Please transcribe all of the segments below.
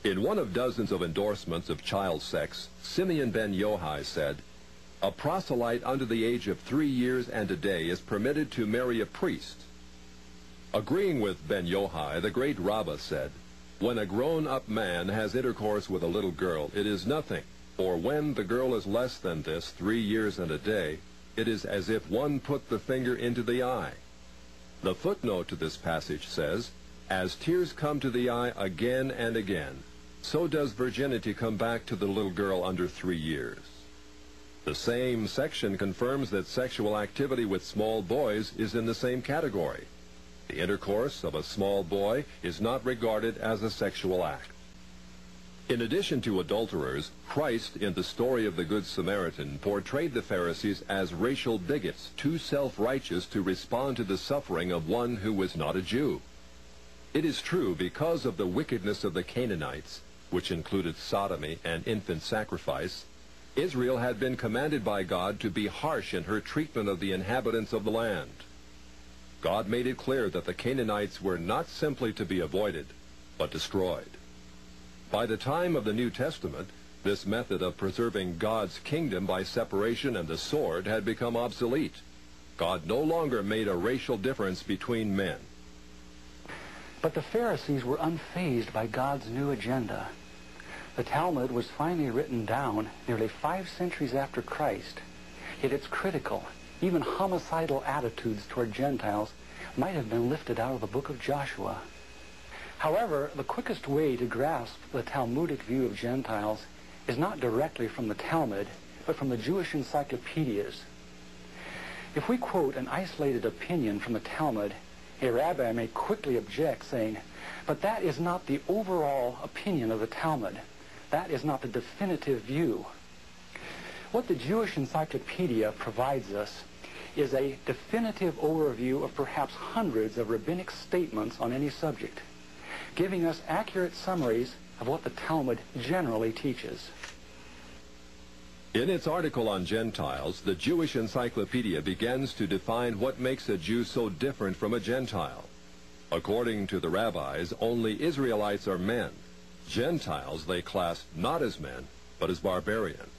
In one of dozens of endorsements of child sex, Simeon ben Yohai said, "A proselyte under the age of 3 years and a day is permitted to marry a priest." Agreeing with ben Yohai, the great Rabbah said, "When a grown-up man has intercourse with a little girl, it is nothing, for when the girl is less than this, 3 years and a day, it is as if one put the finger into the eye." The footnote to this passage says, "As tears come to the eye again and again, so does virginity come back to the little girl under 3 years." The same section confirms that sexual activity with small boys is in the same category. The intercourse of a small boy is not regarded as a sexual act. In addition to adulterers, Christ, in the story of the Good Samaritan, portrayed the Pharisees as racial bigots, too self-righteous to respond to the suffering of one who was not a Jew. It is true, because of the wickedness of the Canaanites, which included sodomy and infant sacrifice, Israel had been commanded by God to be harsh in her treatment of the inhabitants of the land. God made it clear that the Canaanites were not simply to be avoided, but destroyed. By the time of the New Testament, this method of preserving God's kingdom by separation and the sword had become obsolete. God no longer made a racial difference between men. But the Pharisees were unfazed by God's new agenda. The Talmud was finally written down nearly 5 centuries after Christ, yet its critical, even homicidal attitudes toward Gentiles might have been lifted out of the book of Joshua. However, the quickest way to grasp the Talmudic view of Gentiles is not directly from the Talmud, but from the Jewish encyclopedias. If we quote an isolated opinion from the Talmud, a rabbi may quickly object, saying, "But that is not the overall opinion of the Talmud. That is not the definitive view." What the Jewish encyclopedia provides us is a definitive overview of perhaps hundreds of rabbinic statements on any subject, giving us accurate summaries of what the Talmud generally teaches. In its article on Gentiles, the Jewish encyclopedia begins to define what makes a Jew so different from a Gentile. According to the rabbis, only Israelites are men. Gentiles they class not as men, but as barbarians.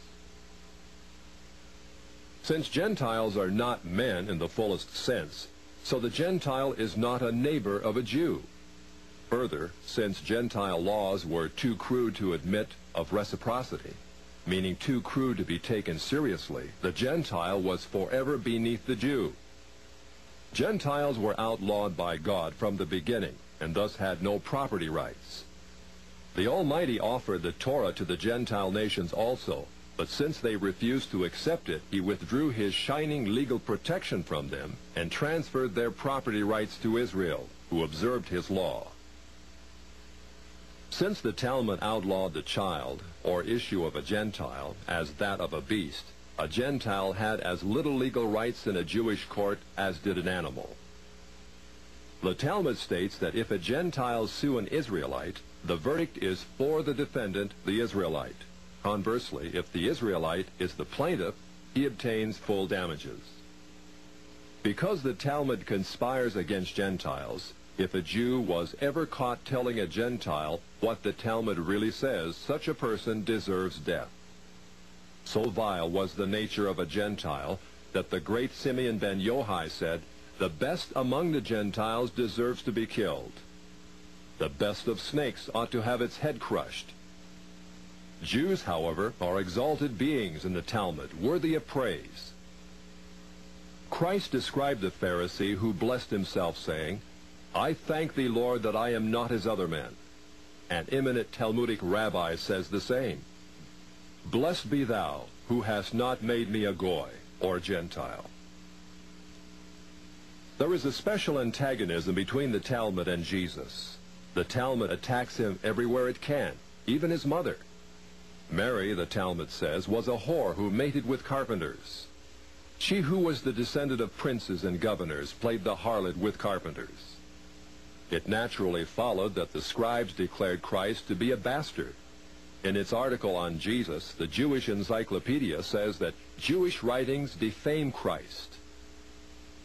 Since Gentiles are not men in the fullest sense, so the Gentile is not a neighbor of a Jew. Further, since Gentile laws were too crude to admit of reciprocity, meaning too crude to be taken seriously, the Gentile was forever beneath the Jew. Gentiles were outlawed by God from the beginning, and thus had no property rights. The Almighty offered the Torah to the Gentile nations also, but since they refused to accept it, he withdrew his shining legal protection from them and transferred their property rights to Israel, who observed his law. Since the Talmud outlawed the child, or issue of a Gentile, as that of a beast, a Gentile had as little legal rights in a Jewish court as did an animal. The Talmud states that if a Gentile sue an Israelite, the verdict is for the defendant, the Israelite. Conversely, if the Israelite is the plaintiff, he obtains full damages. Because the Talmud conspires against Gentiles, if a Jew was ever caught telling a Gentile what the Talmud really says, such a person deserves death. So vile was the nature of a Gentile that the great Simeon ben Yohai said, "The best among the Gentiles deserves to be killed. The best of snakes ought to have its head crushed." Jews, however, are exalted beings in the Talmud, worthy of praise. Christ described the Pharisee who blessed himself, saying, "I thank thee, Lord, that I am not as other men." An eminent Talmudic rabbi says the same. "Blessed be thou, who hast not made me a Goy, or Gentile." There is a special antagonism between the Talmud and Jesus. The Talmud attacks him everywhere it can, even his mother. Mary, the Talmud says, was a whore who mated with carpenters. She who was the descendant of princes and governors played the harlot with carpenters. It naturally followed that the scribes declared Christ to be a bastard. In its article on Jesus, the Jewish encyclopedia says that Jewish writings defame Christ.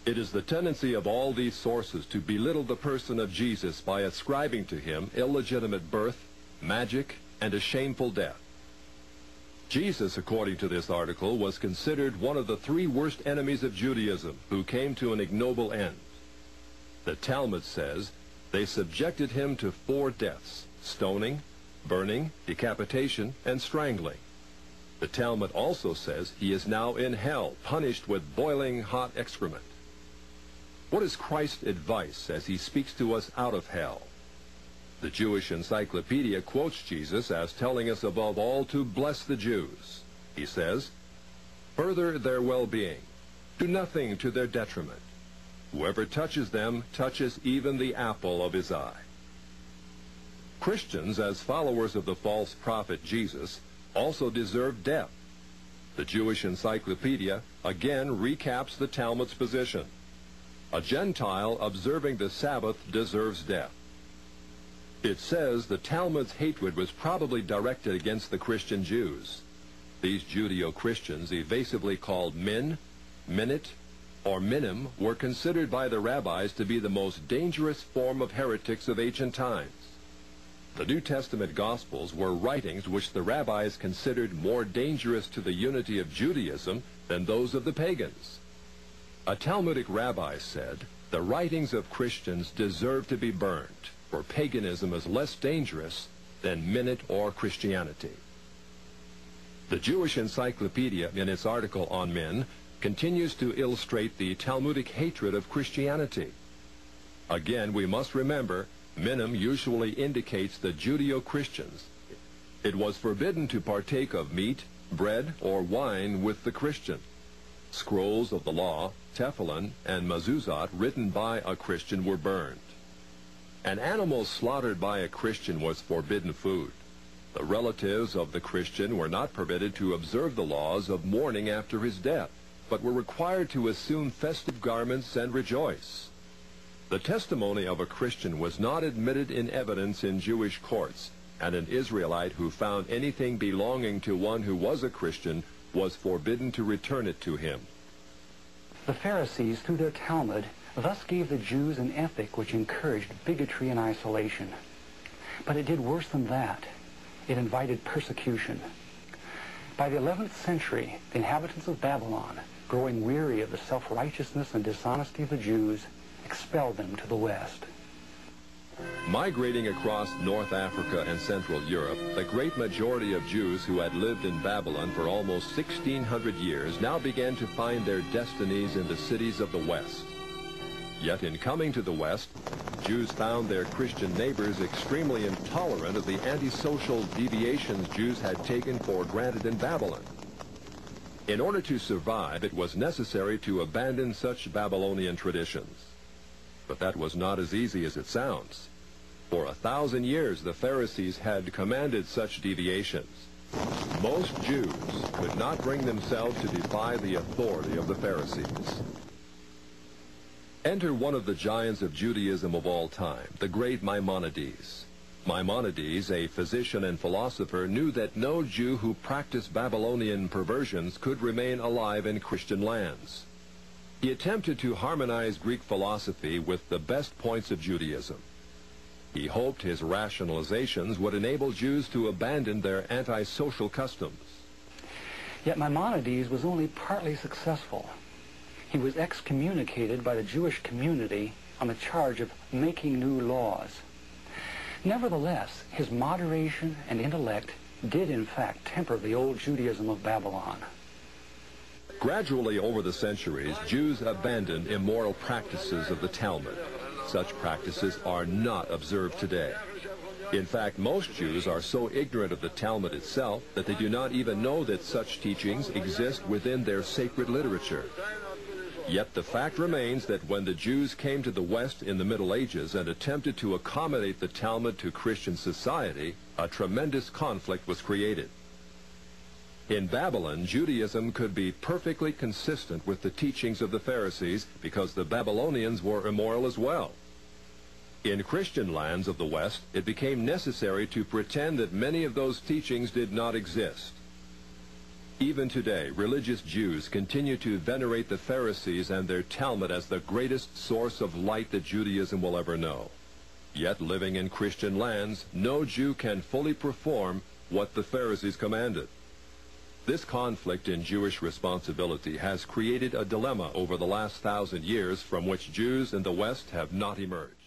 It is the tendency of all these sources to belittle the person of Jesus by ascribing to him illegitimate birth, magic, and a shameful death. Jesus, according to this article, was considered one of the three worst enemies of Judaism who came to an ignoble end. The Talmud says they subjected him to 4 deaths: stoning, burning, decapitation, and strangling. The Talmud also says he is now in hell, punished with boiling hot excrement. What is Christ's advice as he speaks to us out of hell? The Jewish Encyclopedia quotes Jesus as telling us above all to bless the Jews. He says, "Further their well-being. Do nothing to their detriment. Whoever touches them touches even the apple of his eye." Christians, as followers of the false prophet Jesus, also deserve death. The Jewish Encyclopedia again recaps the Talmud's position. A Gentile observing the Sabbath deserves death. It says the Talmud's hatred was probably directed against the Christian Jews. These Judeo-Christians, evasively called min, minute, or minim, were considered by the rabbis to be the most dangerous form of heretics of ancient times. The New Testament Gospels were writings which the rabbis considered more dangerous to the unity of Judaism than those of the pagans. A Talmudic rabbi said, "The writings of Christians deserve to be burned, for paganism is less dangerous than minute or Christianity." The Jewish Encyclopedia, in its article on men, continues to illustrate the Talmudic hatred of Christianity. Again, we must remember, minim usually indicates the Judeo-Christians. It was forbidden to partake of meat, bread, or wine with the Christian. Scrolls of the law, tefillin, and mezuzot written by a Christian were burned. An animal slaughtered by a Christian was forbidden food. The relatives of the Christian were not permitted to observe the laws of mourning after his death, but were required to assume festive garments and rejoice. The testimony of a Christian was not admitted in evidence in Jewish courts, and an Israelite who found anything belonging to one who was a Christian was forbidden to return it to him. The Pharisees, through their Talmud, thus gave the Jews an ethic which encouraged bigotry and isolation. But it did worse than that. It invited persecution. By the 11th century, the inhabitants of Babylon, growing weary of the self-righteousness and dishonesty of the Jews, expelled them to the west. Migrating across North Africa and Central Europe, the great majority of Jews who had lived in Babylon for almost 1,600 years now began to find their destinies in the cities of the West. Yet in coming to the West, Jews found their Christian neighbors extremely intolerant of the antisocial deviations Jews had taken for granted in Babylon. In order to survive, it was necessary to abandon such Babylonian traditions. But that was not as easy as it sounds. For 1,000 years, the Pharisees had commanded such deviations. Most Jews could not bring themselves to defy the authority of the Pharisees. Enter one of the giants of Judaism of all time, the great Maimonides. Maimonides, a physician and philosopher, knew that no Jew who practiced Babylonian perversions could remain alive in Christian lands. He attempted to harmonize Greek philosophy with the best points of Judaism. He hoped his rationalizations would enable Jews to abandon their antisocial customs. Yet Maimonides was only partly successful. He was excommunicated by the Jewish community on the charge of making new laws. Nevertheless, his moderation and intellect did in fact temper the old Judaism of Babylon. Gradually over the centuries, Jews abandoned immoral practices of the Talmud. Such practices are not observed today. In fact, most Jews are so ignorant of the Talmud itself that they do not even know that such teachings exist within their sacred literature. Yet the fact remains that when the Jews came to the West in the Middle Ages and attempted to accommodate the Talmud to Christian society, a tremendous conflict was created. In Babylon, Judaism could be perfectly consistent with the teachings of the Pharisees because the Babylonians were immoral as well. In Christian lands of the West, it became necessary to pretend that many of those teachings did not exist. Even today, religious Jews continue to venerate the Pharisees and their Talmud as the greatest source of light that Judaism will ever know. Yet living in Christian lands, no Jew can fully perform what the Pharisees commanded. This conflict in Jewish responsibility has created a dilemma over the last 1,000 years from which Jews in the West have not emerged.